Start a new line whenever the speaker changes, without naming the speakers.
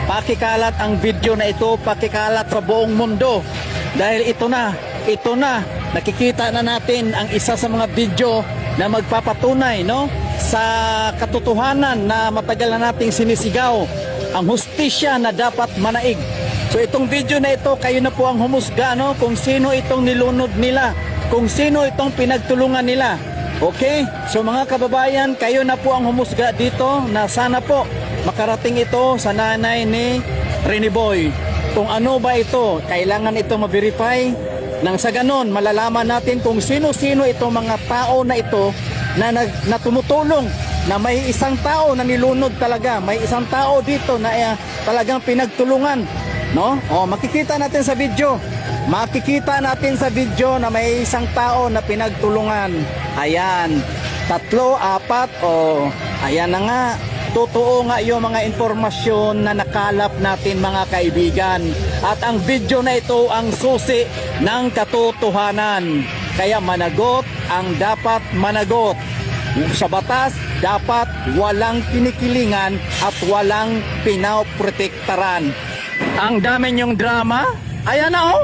Pakikalat ang video na ito, pakikalat sa buong mundo. Dahil ito na, nakikita na natin ang isa sa mga video na magpapatunay, no, sa katotohanan na matagal na nating sinisigaw, ang hustisya na dapat manaig. So itong video na ito, kayo na po ang humusga, no, kung sino itong nilunod nila, kung sino itong pinagtulungan nila. Okay? So mga kababayan, kayo na po ang humusga dito na sana po makarating ito sa nanay ni Rene Boy. Kung ano ba ito, kailangan ito ma-verify. Nang sa ganon, malalaman natin kung sino-sino itong mga tao na ito na tumutulong, na may isang tao na nilunod talaga, may isang tao dito na talagang pinagtulungan, no? O, makikita natin sa video. Makikita natin sa video na may isang tao na pinagtulungan. Ayan, 3, 4, o ayan na nga. Totoo nga yung mga informasyon na nakalap natin, mga kaibigan. At ang video na ito ang susi ng katotohanan. Kaya managot ang dapat managot. Sa batas, dapat walang kinikilingan at walang pinaprotektaran. Ang dami niyong drama. Ayan na, oh.